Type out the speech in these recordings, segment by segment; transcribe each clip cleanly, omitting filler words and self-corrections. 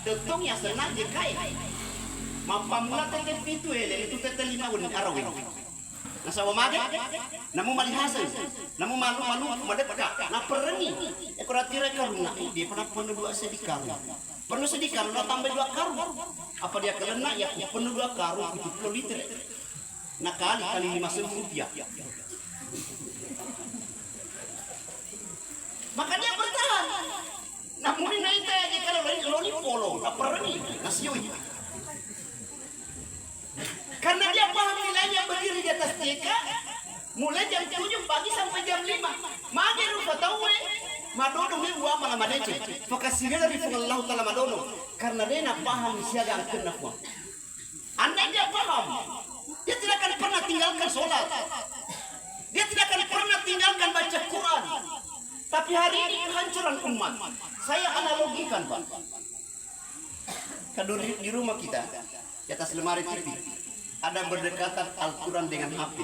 Tetong ya senang je kai. Mampamula tete pitu ele itu tete 5 unin arawin. Nasa wamage, namu malihasan, namu malu madeka, na perni. Ekoratira karuna, dia pernah penuh 2 sedikar. Penuh sedikar, na tambah 2 karung. Apa dia kelena ya penuh 2 karung 70 liter. Nah kali 5.000 rupiah. Maka dia bertahan. Namun ini aja kalau loli polo, na perni, nasioi. Karena dia paham nilainya berdiri di atas TK, mulai jam 7 pagi sampai jam 5. Mage rupa tahu madono ni wa malam adece. Fakasinya dari Allah Taala madono. Karena dia nak paham siaga kena kuat. Andai dia paham, dia tidak akan pernah tinggalkan sholat. Dia tidak akan pernah tinggalkan baca Quran. Tapi hari ini kehancuran umat. Saya analogikan, Pak. Kalau di rumah kita, di atas lemari TV, ada berdekatan Al-Quran dengan HP.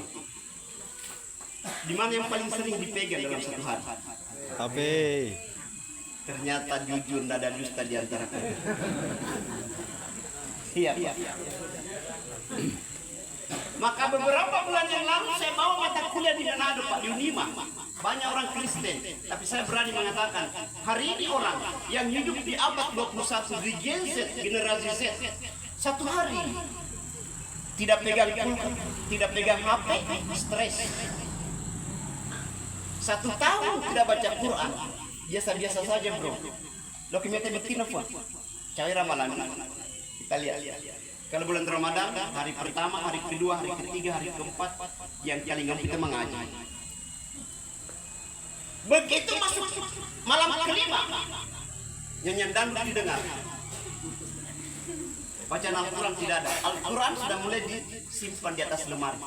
Di mana yang paling sering dipegang dalam satu hari? HP. Ternyata jujur tidak ada dusta di antara kita. Iya. Maka beberapa bulan yang lalu saya bawa mata kuliah di Manado, Pak, di Unima. Banyak orang Kristen, tapi saya berani mengatakan hari ini orang yang hidup di abad 21 di Gen Z, generasi Z, satu hari tidak pegang pulpen, tidak pegang HP, stres. 1 tahun tidak baca Quran, biasa-biasa saja, bro. Lo kimete betina pun, cair ramalan. Kita lihat. Kalau bulan Ramadan, hari pertama, hari kedua, hari ketiga, hari keempat, yang paling kita mengaji. Begitu masuk malam kelima, nyanyian dandut didengar. Bacaan Al-Quran tidak ada. Al-Quran sudah mulai disimpan di atas lemari.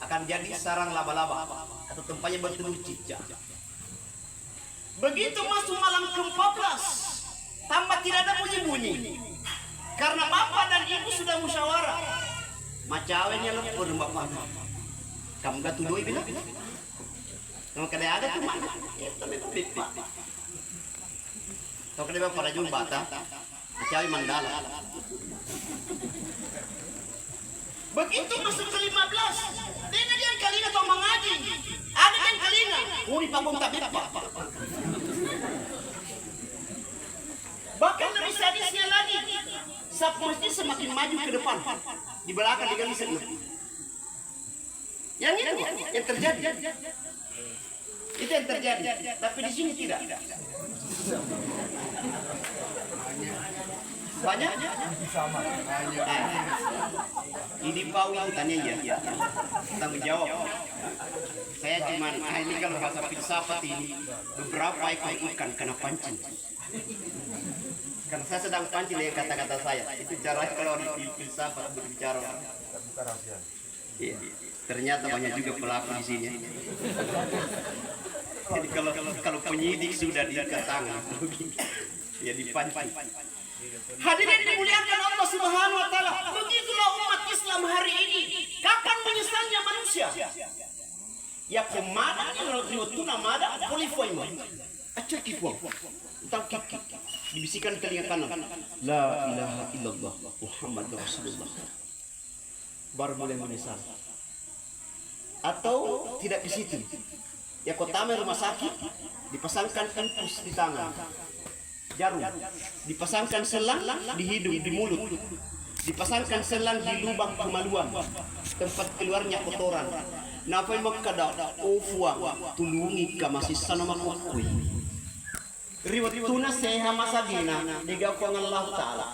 Akan jadi sarang laba-laba atau tempatnya bertelur cicak. Begitu masuk malam ke-14, tambah tidak ada bunyi-bunyi. Karena bapak dan ibu sudah musyawarah. Macawenya lepur bapak. Kamu gak tudoi bilang? Kamu kada ada tuh mana? Itu lebih pak. Tahu kada bapak rajul bata, macawe mandala. Begitu masuk ke-15, dia yang kalinga atau mengaji. Ada yang kalinga, uri pabong tapi pak. Bahkan lebih sadisnya lagi, sapurnya semakin maju ke depan, di belakang digali sedikit. Yang itu yang terjadi. Itu yang terjadi. Tapi di sini tidak. Banyak? Sama. Ini Pak Wi tanya ya. Tanggung jawab. Saya cuma ini kalau bahasa filsafat ini beberapa ekor ikan kena pancing. Karena saya sedang pancing dengan kata-kata saya. Itu cara kalau di filsafat berbicara. Bukan rahasia. Iya. Ternyata banyak juga pelaku di sini. Jadi kalau penyidik sudah diikat tangan, ya dipancing. Hadirin dimuliakan Allah Subhanahu wa taala. Begitulah umat Islam hari ini. Kapan menyesalnya manusia? Ya kemana kalau tuna mada polifoima. Acaki puang. Tangkap dibisikkan telinga kanan. La ilaha illallah Muhammadur Rasulullah. Baru mulai menyesal. Atau tidak di situ. Ya kota rumah sakit dipasangkan infus di tangan. Jarum dipasangkan selang di hidung, di mulut, dipasangkan selang di lubang kemaluan, tempat keluarnya kotoran. Nafai makada ofua tulungi ka masih sana makukui. Riwat tuna seha masagina digawang Allah Taala.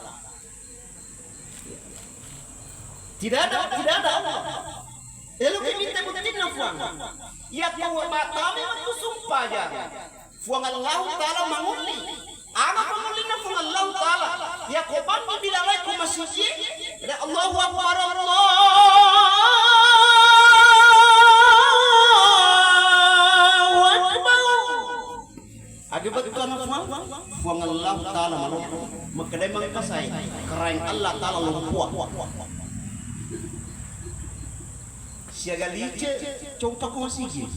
Tidak ada Allah. Elu minta bukti na fuang. Ya kau batami itu sumpah ya. Fuang Allah Taala manguli. Aga pangulina fuang Allah Taala. Ya kau banggi bila lagi kau masih ya Allahu Akbar Allahu Akbar. Akibat kana fuang Allah Taala manupu. Makadai mangkasai kerain Allah Taala lumpuah. Siaga lice, coba kau masih je.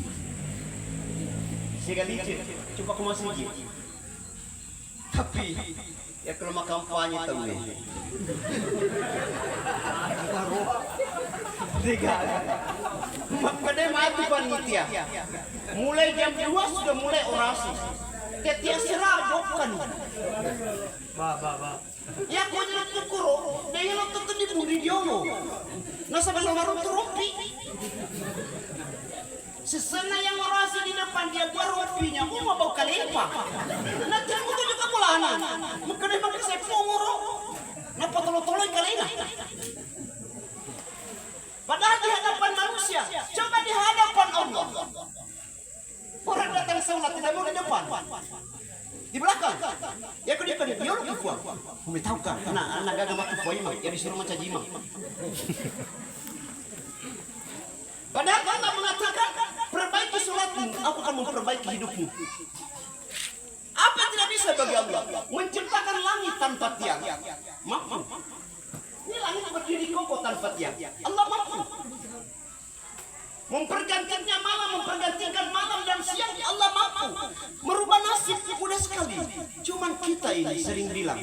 Siaga lice, coba kau masih je. Tapi Ya kalau mau kampanye tahu nih. Makanya mati panitia. Mulai jam 2 sudah mulai orasi. Ketia serabokkan. Ba. Ya kau jadi tukuro, dia lo tuh di budi diono. Nasa baru rompi. Sesena yang orasi di depan dia buat rompinya, aku mau bawa kalipa. Nanti aku tuh juga mulana. Makanya pakai saya punguro. Napa tolong kalian? Padahal di hadapan manusia, coba di hadapan Allah. Orang datang sholat tidak mau di depan, di belakang. Ya kau di depan, dia lu kuat. Kau tahu kan? Anak gagal mati kuat imam, ya disuruh macam imam. Padahal Allah mengatakan, perbaiki sholatmu, aku akan memperbaiki hidupmu. Apa yang tidak bisa bagi Allah? Menciptakan langit tanpa tiang. Mampu. Ini langit berdiri kokoh tanpa tiang. Allah mampu. Mempergantikan malam dan siang, Allah mampu. Merubah nasib mudah sekali. Cuman kita ini sering bilang,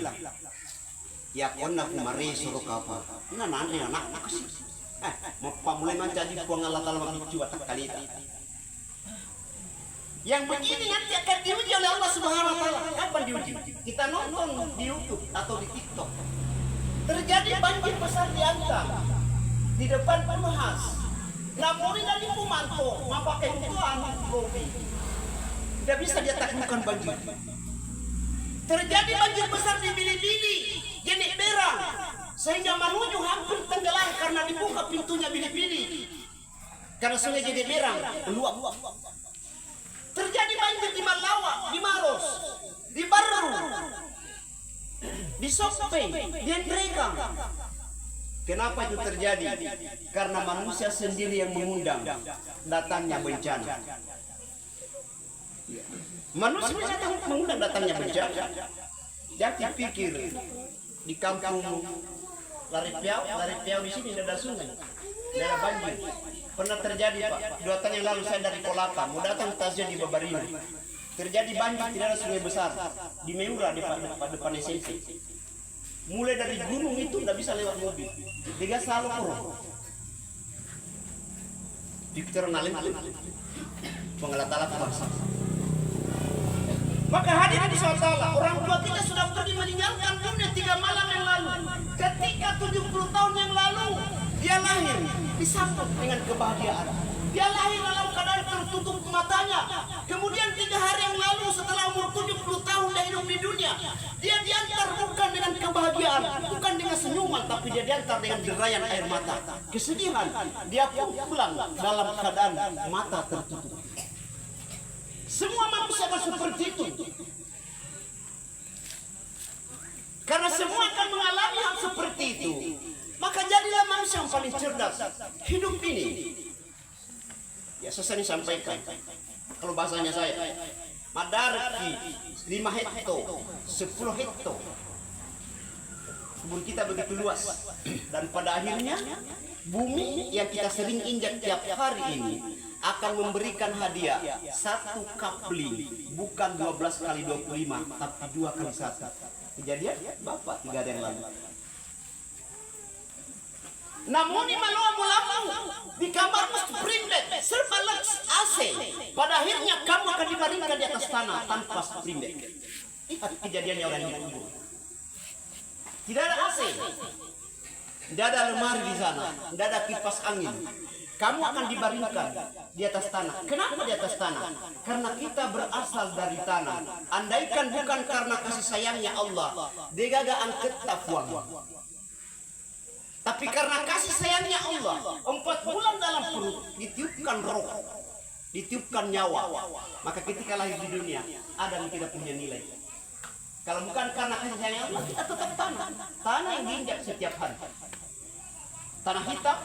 ya kona kumare suruh kapal. Nah nanti anak sih. Mau pamulai menjadi buang Allah Ta'ala mengicu atak kali itu. Yang begini nanti akan diuji oleh Allah Subhanahu Wa Ta'ala. Kapan diuji? Kita nonton di YouTube atau di TikTok. Terjadi banjir besar di Antam, di depan Pemahas. Namun dari Pumanto, pakai hukuman lobi. Tidak bisa dia taklukkan banjir. Terjadi banjir besar di Bili-Bili, Jenik Berang, sehingga menuju hampir tenggelam karena dibuka pintunya Bili-Bili. Karena sungai Jenik Berang meluap. Terjadi banjir di Malawa, di Maros, di Baru, di Sope, di Endrekang. Kenapa itu terjadi? Karena manusia sendiri yang mengundang datangnya bencana. Manusia datang mengundang datangnya bencana. Jangan pikir di kampung Laripiau di sini ada sungai, ada banjir. Pernah terjadi Pak, 2 tahun yang lalu saya dari Kolaka mau datang tasnya di Babarino. Terjadi banjir, tidak ada sungai besar di Meura di depan SMP. Mulai dari gunung itu tidak bisa lewat mobil. Tiga selalu kurang. Dikter nalim pengelatala kuasa. Maka hadirin Allah, orang tua kita sudah pergi meninggalkan dunia 3 malam yang lalu. Ketika 70 tahun yang lalu dia lahir disambut dengan kebahagiaan. Dia lahir dalam keadaan tertutup matanya. Kemudian 3 hari yang lalu setelah umur 70 tahun dia hidup di dunia, dia diantar bukan dengan kebahagiaan, bukan dengan senyuman, tapi dia diantar dengan derayan air mata, kesedihan. Dia pun pulang dalam keadaan mata tertutup. Semua manusia akan seperti itu. Karena semua akan mengalami hal seperti itu. Maka jadilah manusia yang paling cerdas hidup ini. Ya selesai disampaikan. Kalau bahasanya saya, madarki 5 hekto, 10 hekto. Kebun kita begitu luas. Dan pada akhirnya bumi yang kita sering injak tiap hari ini akan memberikan hadiah 1 kapling, bukan 12 kali 25, tapi 2 kali 1. Kejadian Bapak 3 hari yang lalu. Namun di malam di kamar primbet serba AC. Pada akhirnya kamu akan dibaringkan di atas tanah tanpa primbet. Lihat kejadiannya orang di kubur. Tidak ada AC, tidak ada lemari di sana, tidak ada kipas angin. Kamu akan dibaringkan di atas tanah. Kenapa di atas tanah? Karena kita berasal dari tanah. Andaikan bukan karena kasih sayangnya Allah, dia gak angkat tafuang. Tapi karena kasih sayangnya Allah, 4 bulan dalam perut ditiupkan roh, ditiupkan nyawa. Maka ketika lahir di dunia, Adam tidak punya nilai. Kalau bukan karena kasih sayangnya Allah, kita tetap tanah. Tanah yang diinjak setiap hari. Tanah hitam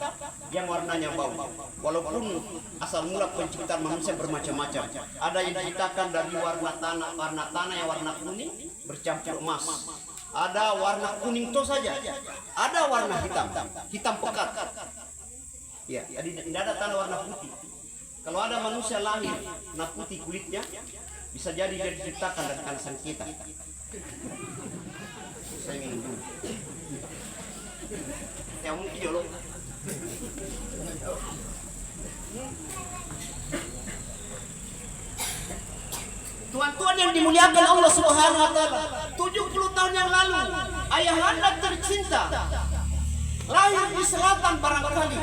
yang warnanya bau. Walaupun asal mula penciptaan manusia bermacam-macam. Ada yang diciptakan dari warna tanah yang warna kuning bercampur emas. Ada warna kuning itu saja. Ada warna hitam pekat. Ya, jadi tidak ada tanah warna putih. Kalau ada manusia lahir warna putih kulitnya, bisa jadi dia diciptakan dari kandungan kita. Saya minum dulu. Yang mungkin jolo. Tuan-tuan yang dimuliakan Allah Subhanahu wa taala, 70 tahun yang lalu ayahanda tercinta lahir di selatan barangkali.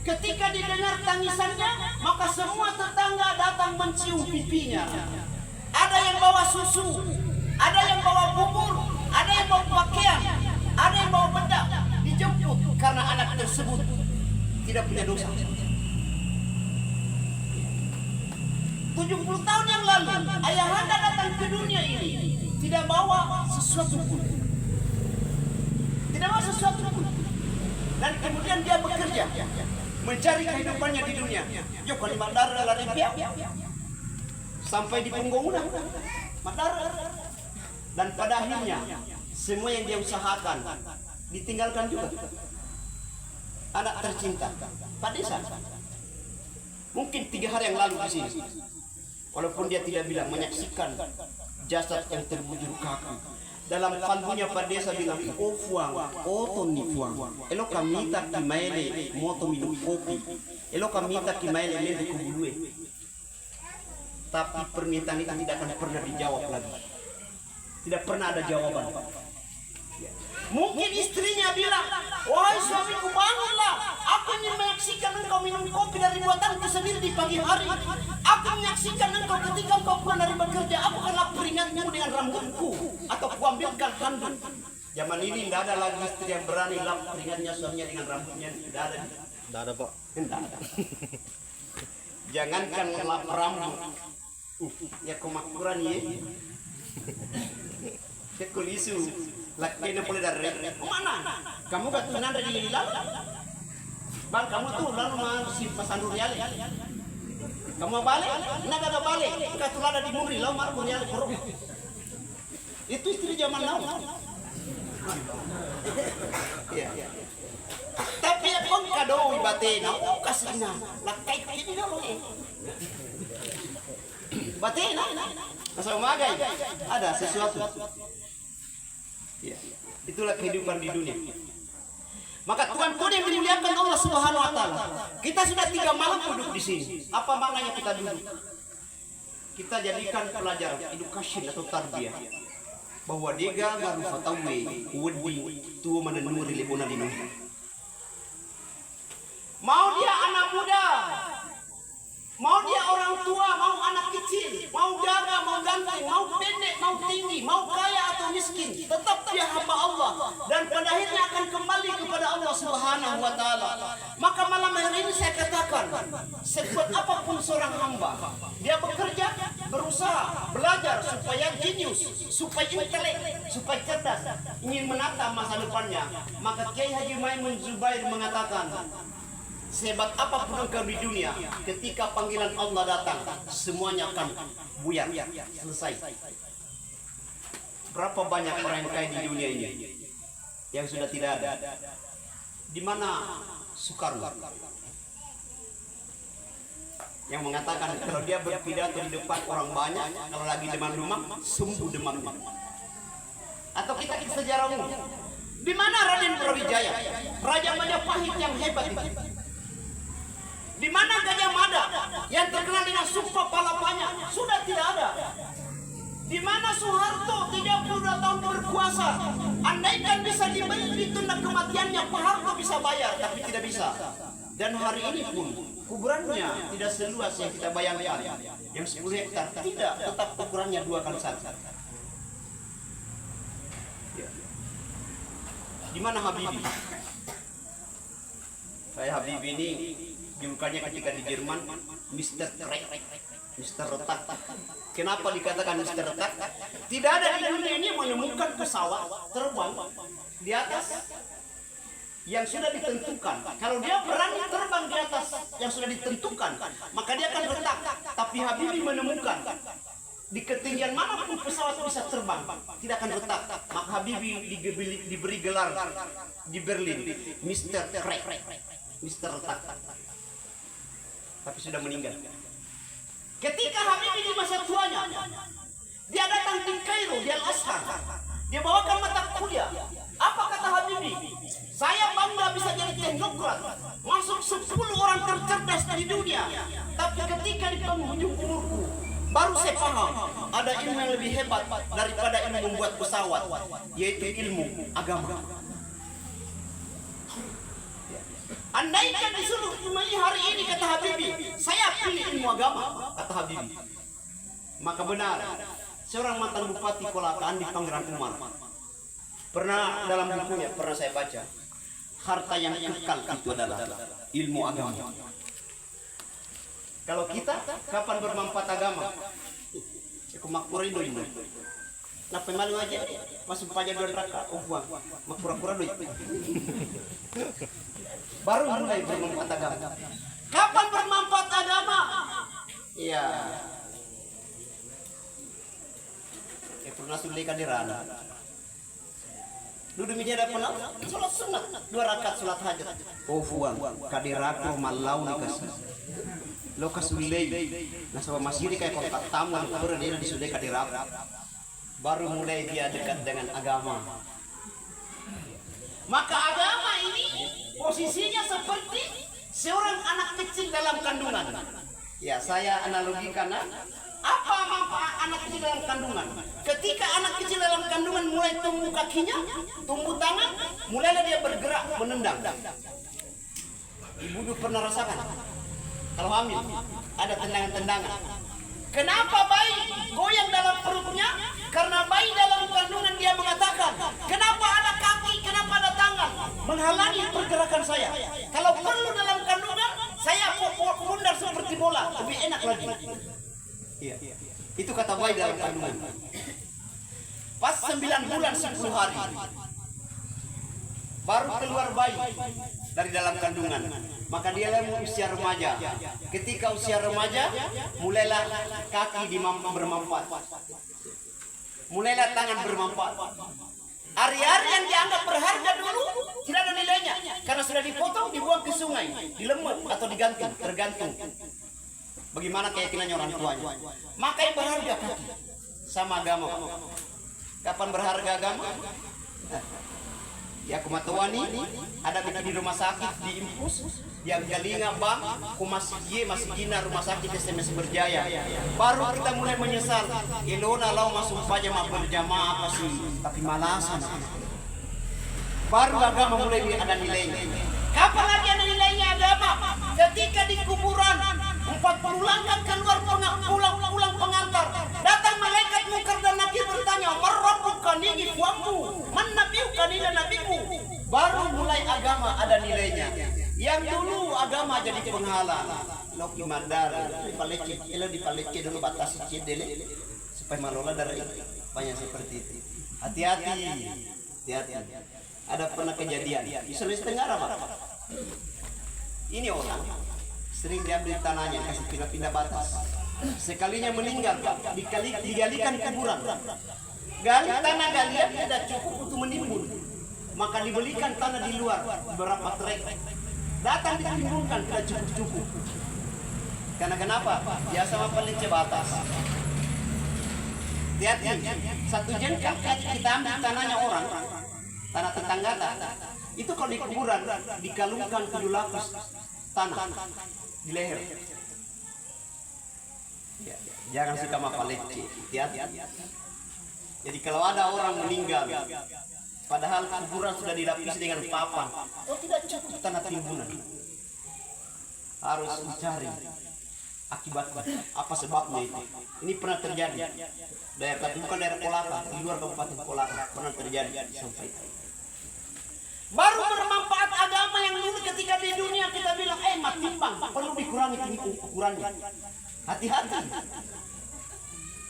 Ketika didengar tangisannya, maka semua tetangga datang mencium pipinya. Ada yang bawa susu, ada yang bawa bubur, ada yang bawa pakaian, ada yang bawa bedak, dijemput karena anak tersebut tidak punya dosa. 70 tahun yang lalu ayahanda datang ke dunia ini tidak bawa sesuatu pun. Tidak bawa sesuatu pun. Dan kemudian dia bekerja mencari kehidupannya di dunia. Yo kali mandar lari pia. Sampai di Punggunguna mandar. Dan pada akhirnya semua yang dia usahakan ditinggalkan juga. Anak tercinta Pak Desa. Mungkin 3 hari yang lalu di sini. Walaupun dia tidak bilang, menyaksikan jasad yang terbujur kaku. Dalam kalbunya Pak Desa bilang, "Oh fuang, oh toni fuang. Elo kami tak kimaile moto minum kopi. Elo kami tak kimaile lele kubulue." Tapi permintaan itu tidak akan pernah dijawab lagi. Tidak pernah ada jawaban. Mungkin istrinya bilang, "Wahai suamiku, bangunlah. Aku ingin menyaksikan engkau minum kopi dari buatanku sendiri di pagi hari. Aku menyaksikan engkau ketika engkau pulang dari bekerja. Aku akan lap peringatmu dengan rambutku atau kuambilkan handuk." Zaman ini tidak ada lagi istri yang berani lap peringatnya suaminya dengan rambutnya. Tidak ada. Tidak ada, Pak. Tidak ada. Jangankan lap rambut. Ya kemakmuran ya. Ya kulisu. Laki na boleh dari mana? Kamu gak tunan dari lalu? Bang, kamu tuh lalu masih pasandu riale. Kamu balik? Nak gak balik? Kau tuh ada di Mumri, lalu marah riale korok. Itu istri zaman now. Iya. Tapi ya kau kado ibatin, aku kasihnya. Lakai ini dong. Batin, masa umagai ada sesuatu. Ya, itulah kehidupan di dunia. Maka Tuhan-Tuhan yang dimuliakan Allah Subhanahu wa taala, kita sudah 3 malam duduk di sini. Apa maknanya kita duduk? Kita jadikan pelajaran edukasi atau tarbiyah bahwa dega garu fatawe wedi tuwa mananuri lebona dinu. Mau dia anak muda, mau dia orang tua, mau anak kecil, mau jaga, mau ganteng, mau pendek, mau tinggi, mau kaya atau miskin, tetap dia hamba Allah dan pada akhirnya akan kembali kepada Allah Subhanahu wa taala. Maka malam hari ini saya katakan, sekuat apapun seorang hamba, dia bekerja, berusaha, belajar supaya jenius, supaya intelek, supaya cerdas, ingin menata masa depannya, maka Kiai Haji Maimun Zubair mengatakan, sehebat apapun engkau di dunia, ketika panggilan Allah datang, semuanya akan buyar, selesai. Berapa banyak orang yang kaya di dunia ini yang sudah tidak ada? Di mana Soekarno yang mengatakan kalau dia berpidato di depan orang banyak, kalau lagi demam sembuh demamnya. Atau kita sejarah umum, di mana Raden Brawijaya, Raja Majapahit yang hebat itu? Di mana Gajah Mada yang terkenal dengan sumpah palapanya? Sudah tidak ada. Di mana Soeharto 32 tahun berkuasa? Andaikan bisa dibeli ditunda kematiannya, Pak Harto bisa bayar, tapi tidak bisa. Dan hari ini pun kuburannya tidak seluas yang kita bayangkan, yang 10 hektar. Tidak, tetap ukurannya 2 kali 1. Di mana Habibie? Saya Habibie ini julukannya ketika di Jerman Mr. Trek, Mr. Retak. Kenapa dikatakan Mr. Retak? Tidak ada di dunia ini menemukan pesawat terbang di atas yang sudah ditentukan. Kalau dia berani terbang di atas yang sudah ditentukan, maka dia akan retak. Tapi Habibie menemukan di ketinggian manapun pesawat bisa terbang, tidak akan retak. Maka Habibie diberi gelar di Berlin Mr. Trek, Mr. Retak. Tapi sudah meninggal. Ketika Habibie di masa tuanya, dia datang di Kairo, di Al-Azhar. Dia bawakan mata kuliah di dunia. Tapi ketika di penghujung umurku, baru saya paham ada ilmu yang lebih hebat daripada ilmu membuat pesawat, yaitu ilmu agama. Andaikan disuruh memilih hari ini, kata Habibie, saya pilih ilmu agama, kata Habibie. Maka benar, seorang mantan bupati Kolaka, Andi Pangeran Umar, pernah dalam bukunya pernah saya baca, harta yang kekal itu adalah ilmu agama. Kalau kita kapan bermanfaat agama? Aku makpura itu ini. Napa malu aja masuk pajak 2 raka, buang, makpura-pura duit. Baru mulai bermanfaat agama. Kapan bermanfaat agama? Iya. Pernah sulit kadirana. Duduk meja ada penau, sholat sunat 2 rakaat sholat hajat. Buang, kadiraku malau nikasih. Lo kasulei, nasabah masjid kayak kontak tamu yang berdiri di sudai kadiraku. Baru mulai dia dekat dengan agama. Maka agama ini posisinya seperti seorang anak kecil dalam kandungan. Ya, saya analogikan apa manfaat anak kecil dalam kandungan. Ketika anak kecil dalam kandungan mulai tumbuh kakinya, tumbuh tangan, mulailah dia bergerak menendang. Ibu dulu pernah rasakan kalau hamil ada tendangan-tendangan. Kenapa bayi goyang dalam perutnya? Karena bayi dalam kandungan dia mengatakan, kenapa ada kaki, kenapa ada tangan menghalangi pergerakan saya. Kalau perlu dalam kandungan, saya mundar seperti bola, lebih enak lagi. Iya. Itu kata bayi dalam kandungan. Pas 9 bulan 10 hari baru keluar bayi dari dalam kandungan. Maka dia usia remaja. Ketika usia remaja, mulailah kaki bermanfaat. Mulailah tangan bermanfaat. Hari-hari yang dianggap berharga dulu tidak ada nilainya, karena sudah dipotong, dibuang ke sungai, dilemut atau digantung, tergantung bagaimana keyakinannya orang tuanya. Maka yang berharga kaki sama agama. Kapan berharga agama? Ya kumatuani ada bikin di rumah sakit di Impus, yang galinga bang, masih gina rumah sakit SMS Berjaya. Baru kita mulai menyesal. Ilona lau masuk saja mau berjamaah apa sih? Tapi malasan. Baru agama mulai ada nilainya. Kapan lagi ada nilainya agama? Ketika di kuburan 40 langkah keluar pulang pengantar, datang malaikat Munkar dan Nakir bertanya, "Marrabbuka nigi fuamu, man nabiuka nila nabiku." Baru mulai agama ada nilainya. Yang dulu agama jadi penghalang. Lo imandar, dipalece dulu batasi cedele supaya malola darah banyak seperti itu. Hati-hati. Ada pernah kejadian di Sulawesi Tenggara, Pak. Ini orang sering diambil tanahnya, kasih pindah-pindah batas. Sekalinya meninggal, digalikan kuburan. Tanah galian tidak cukup untuk menimbun, maka dibelikan tanah di luar beberapa trek. Datang ditimbunkan tidak cukup. Karena kenapa? Biasa mempelece batas. Hati-hati, 1 jengkal kita ambil tanahnya orang, tanah tetangga. Itu kalau di kuburan dikalungkan 7 lapis tanah di leher. Ya, jangan suka mempelece. Hati-hati. Jadi kalau ada orang meninggal, padahal kuburan sudah dilapisi dengan papan, tidak cukup tanah timbunan. Harus mencari akibatnya, apa sebabnya itu. Ini pernah terjadi. Bukan daerah Kolaka, di luar Kabupaten Kolaka pernah terjadi sampai. Baru bermanfaat agama yang dulu ketika di dunia kita bilang, matimbang, perlu dikurangi ini ukurannya. Hati-hati.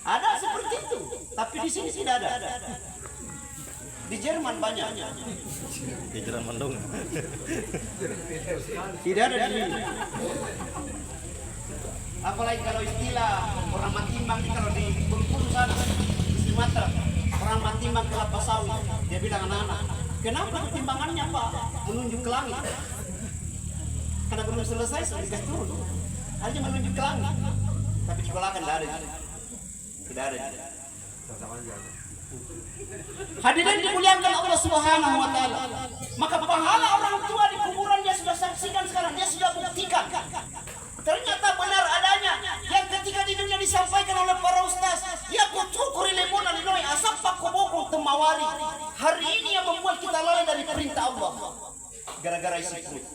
Ada seperti itu, tapi di sini tidak ada. Di Jerman banyak. Di Jerman dong. Tidak ada di sini. Apalagi kalau istilah orang matimbang, kalau di Bengkulu sana, di Sumatera, orang matimbang kelapa sawit, dia bilang anak-anak, kenapa timbangannya Pak menunjuk ke langit? Karena belum selesai sudah dikasih turun, hanya menunjuk ke langit. Tapi di sekolah kan tidak ada. Hadirin dimuliakan Allah Subhanahu wa taala. Maka pahala orang tua di kuburan dia sudah saksikan sekarang, dia sudah buktikan. Ternyata benar adanya yang ketika di dunia disampaikan oleh para ustaz. Ya kucukuri lemona linoi asap pakoboko temawari. Hari ini yang membuat kita lalai dari perintah Allah. Gara-gara isi perut.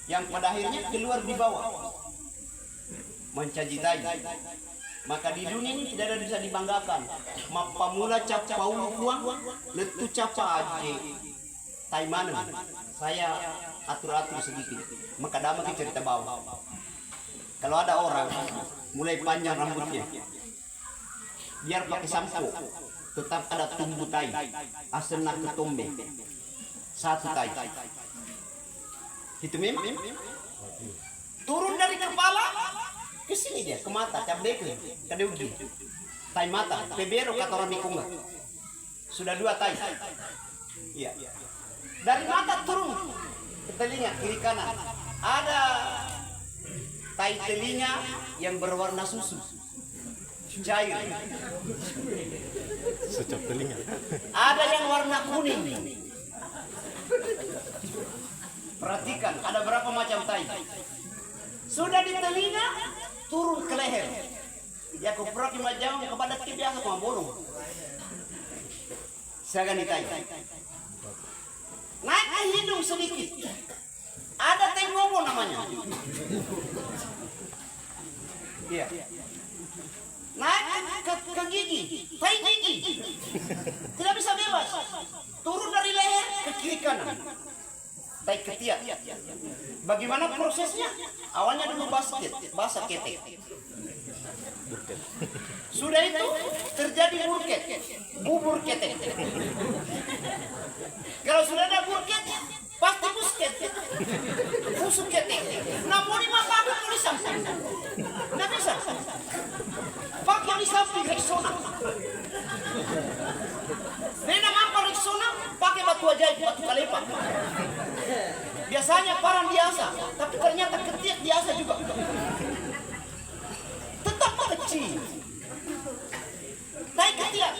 Yang pada akhirnya keluar di bawah. Mencajitai. Maka di dunia ini tidak ada yang bisa dibanggakan. Pamula capau uang, letu capa aje. Taimanan. Saya atur-atur sedikit. Maka damai ke cerita bawah. Kalau ada orang mulai panjang rambutnya, biar pakai sampo, tetap ada tumbuh tai, asena ketombe, satu tai. Itu memang turun dari kepala ke sini dia, ke mata, cabai ke deudi, tai mata, pebero kata orang Nikunga. Sudah 2 tai. Iya. Dari mata turun ke telinga kiri kanan. Ada tai telinga yang berwarna susu, cair. Secap telinga. Ada yang warna kuning. Perhatikan, ada berapa macam tai. Sudah di telinga, turun ke leher. Ya kuprak majam kepada biasa sama bolong. Saya ganti tai. Naik ke hidung sedikit. Ada tengomo namanya. Iya. Naik ke gigi, tai gigi. Tidak bisa bebas. Turun dari leher ke kiri kanan. Tai ketiak. Bagaimana prosesnya? Awalnya dulu basah ketek. Sudah itu terjadi burket, bubur ketek. Kalau sudah ada burket, pasti busket, busuk ketek. Namun ini mah pakai tulisan, nggak bisa. Pakai di samping Rexona. Beda apa Rexona? Pakai batu ajaib, batu kalepa. Biasanya parang biasa, tapi ternyata ketiak biasa juga. Tetap kecil. Naik ketiak.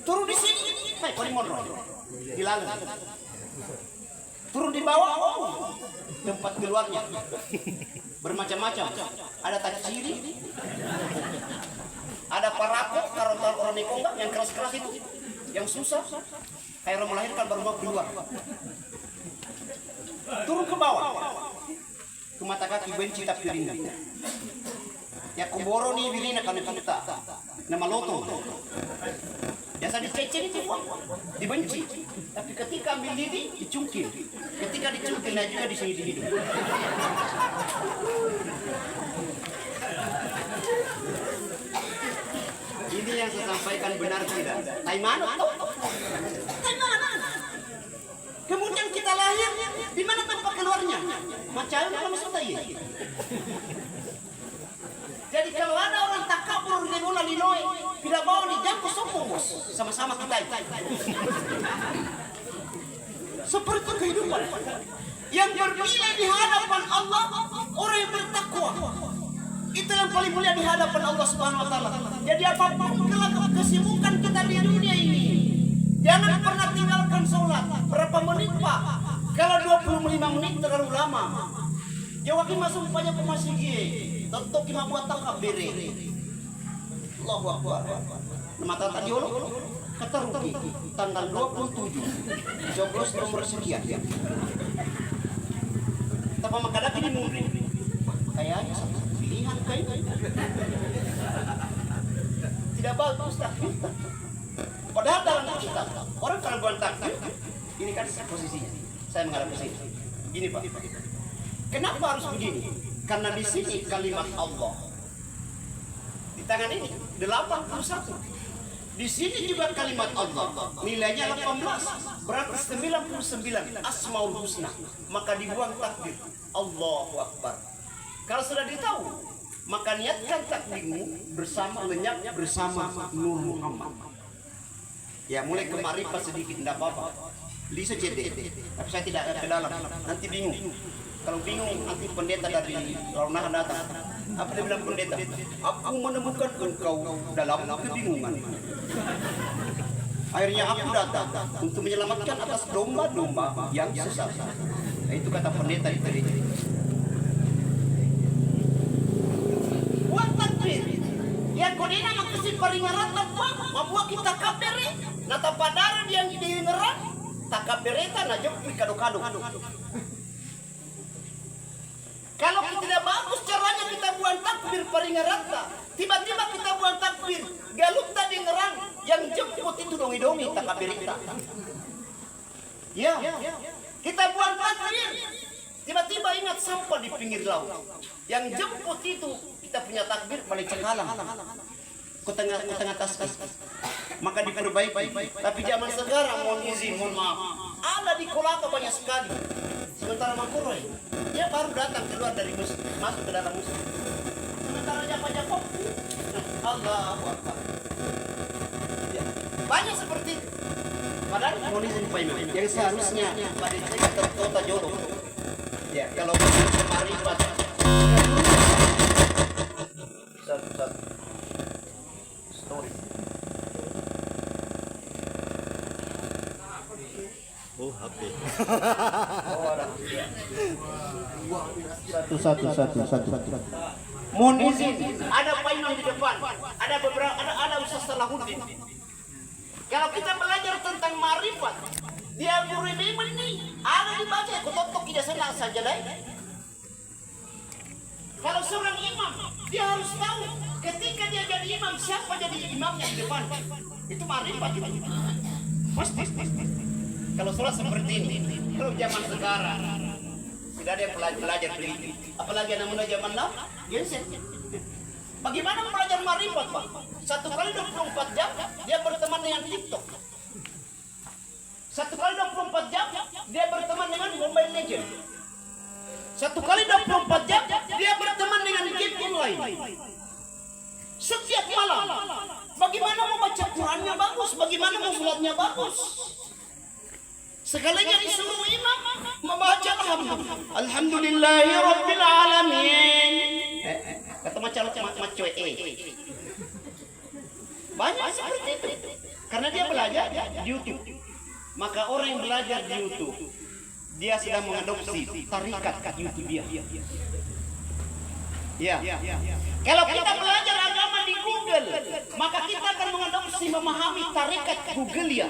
Turun di sini, naik Polimonro. Dilalu. Turun di bawah, tempat keluarnya. Bermacam-macam. Ada takciri, ada parako, kalau orang Nikonga yang keras-keras itu, yang susah. Kayak orang melahirkan baru mau keluar. Turun ke bawah, ke mata kaki benci tapi rindu. Ya kuboro nih wirina kami kita, nama loto. Biasa dicecen itu dibenci, tapi ketika ambil lidi dicungkil, ketika dicungkil nah juga di sini di hidung. Ini yang saya sampaikan benar tidak? Tai mana? Tai mana? Kemudian kita lahir, di mana tempat keluarnya? Macam mana maksudnya? Jadi kalau ada orang takabur di bola linoi, tidak bawa di jambu sombong bos, sama-sama kita. Seperti kehidupan yang bernilai di hadapan Allah, orang yang bertakwa. Itu yang paling mulia di hadapan Allah Subhanahu wa taala. Jadi apapun kesibukan kita di dunia ini, jangan pernah tinggalkan sholat. Berapa menit Pak? Kalau 25 menit terlalu lama. Jawab masuk banyak pemasigi. Tentu kita buat takabiri. Allahu Akbar. Mata tadi kata rugi tanggal 27 coblos nomor sekian. Tapi makadaki di murid. Kayaknya satu pilihan kayak tidak bagus takdir. Padahal dalam kita orang kalau buat takdir ini kan posisinya. Saya mengarah ke sini. Gini Pak. Kenapa harus begini? Karena di sini kalimat Allah. Di tangan ini 81. Di sini juga kalimat Allah. Nilainya 18. Berarti 99 Asmaul Husna. Maka dibuang takbir. Allahu Akbar. Kalau sudah ditahu, maka niatkan takbirmu bersama lenyap bersama Nur Muhammad. Ya mulai kemari pas sedikit tidak apa-apa. Bisa jadi, tapi saya tidak ke dalam. Nanti bingung. Kalau bingung nanti pendeta dari Raunahan datang. Apa dia bilang pendeta? Aku menemukan engkau dalam kebingungan. Akhirnya aku datang untuk menyelamatkan atas domba-domba yang sesat. Nah, itu kata pendeta di tadi. kodena makasih paringarat apa? Mabuah kita kabere. Nata padara dia di ngerat. Tak kabereta na jok kado-kado. Kalau tidak bagus caranya kita buat takbir paringarata. Tiba-tiba kita buat takbir. Galut tadi ngerang. Yang jemput itu dongi-dongi tak kabereta. Ya. Kita buat takbir. Tiba-tiba ingat sampah di pinggir laut. Yang jemput itu kita punya takbir paling cenghalang. Ke tengah tasbih. Maka diperbaiki. Tapi zaman sekarang mohon izin, mohon maaf. Ada di Kolaka banyak sekali. Sementara Mangkuroy, dia baru datang keluar dari masjid, masuk ke dalam masjid. Sementara Japa-Japa, Allahu Akbar. Ya. Banyak seperti itu. Padahal mohon izin Pak Imam, yang seharusnya pada saya terkota jodoh. Ya, kalau kemarin pada satu story. Oh, HP. Satu. Mohon izin, ada Pak Imam di depan, ada beberapa, ada Ustaz Salahuddin. Kalau kita belajar tentang marifat, dia guru iman ini ada dibaca, kotok tidak senang saja deh. Kalau seorang imam, dia harus tahu ketika dia jadi imam siapa jadi imamnya di depan. Itu marifat. Pasti. Kalau sholat seperti ini, kalau zaman sekarang tidak ada yang belajar begitu. Apalagi anak muda zaman now, genset. Bagaimana belajar marifat, Pak? 1 kali 24 jam dia berteman dengan TikTok. 1 kali 24 jam dia berteman dengan Mobile Legend. 1 kali 24 jam dia berteman dengan game online. Setiap malam. Bagaimana mau baca Qurannya bagus? Bagaimana mau sholatnya bagus? Sekalinya disuruh imam membaca Alhamdulillahi Rabbil Alamin. Kata macam banyak seperti itu. Karena dia belajar di YouTube. Maka orang yang belajar di YouTube, dia sedang mengadopsi tarikat YouTube dia. Ya. Kalau kita belajar agama di Google, maka kita akan mengadopsi memahami tarikat Google ya.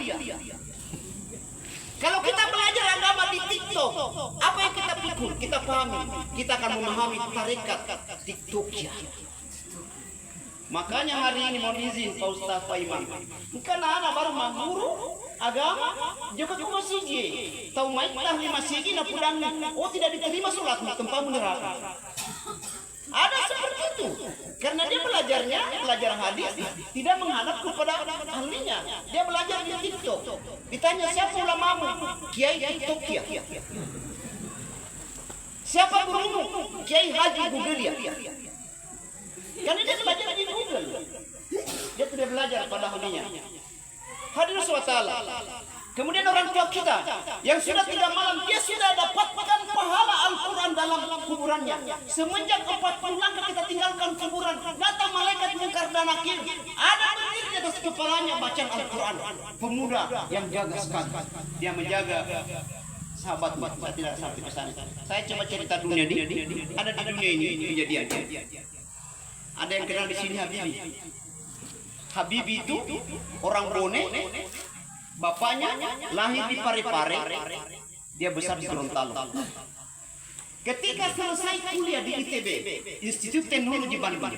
Kalau kita belajar agama di TikTok, apa yang kita pikir, kita pahami, kita akan memahami tarikat TikTok ya. Makanya hari ini mohon izin Pak Ustaz Pak Imam. Karena anak baru guru agama, juga ke masjid. Tahu main tahli masjid na pulang. Oh tidak diterima sholat di tempat neraka. Ada seperti itu. Karena dia belajar hadis, tidak menghadap kepada ahlinya. Dia belajar di TikTok. Ditanya siapa ulamamu? Kiai TikTok ya. Siapa gurumu? Kiai Haji Google ya. Karena dia belajar di Google. Dia tidak belajar pada ahlinya. Hadirin SWT. Kemudian orang tua kita yang sudah 3 malam, dia sudah dapatkan pahala Al-Quran dalam kuburannya. Semenjak 40 langkah kita tinggalkan kuburan, datang malaikat mungkar dan nakir. Ada berdiri di atas kepalanya bacaan Al-Quran. Pemuda yang jaga sekali. Dia menjaga sahabat, saya tidak sampai ke sana. Saya coba cerita dunia ini. Ada di dunia ini kejadian. Ada yang kenal di sini Habibi. Habibi itu orang Bone. Bapaknya lahir di Parepare, dia besar di Gorontalo. Ketika selesai kuliah di ITB, Institut Teknologi Bandung,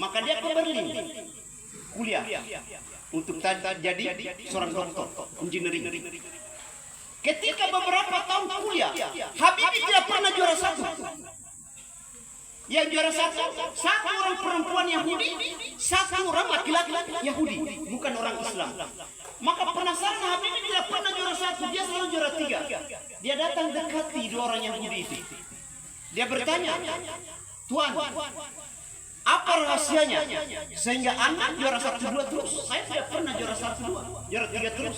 maka dia ke Berlin kuliah untuk jadi seorang dokter engineering. Ketika beberapa tahun kuliah, Habibie tidak pernah juara 1. Yang juara satu orang perempuan Yahudi, 1 orang laki-laki Yahudi, bukan orang Islam. Maka penasaran Habibie tidak pernah juara 1, dia selalu juara 3. Dia datang dekati 2 orang Yahudi itu. Dia bertanya, Tuan, apa rahasianya sehingga anak juara 1-2 terus? Saya tidak pernah juara 1-2, juara 3 terus.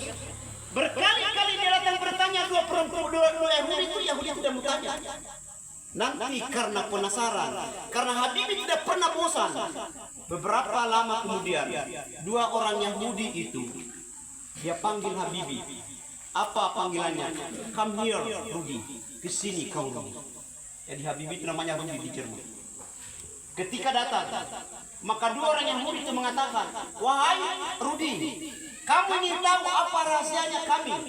Berkali-kali dia datang bertanya 2 perempuan, 2 Yahudi itu, Yahudi tidak bertanya. Nanti karena penasaran, karena Habibie tidak pernah bosan. Beberapa lama kemudian, 2 orang Yahudi itu dia panggil Habibie. Apa panggilannya? Come here, Rudy. Kesini kau Rudy. Jadi Habibie itu namanya Rudy di Jerman. ketika datang, maka dua orang Yahudi itu mengatakan, wahai Rudi, kamu ingin tahu apa rahasianya kami?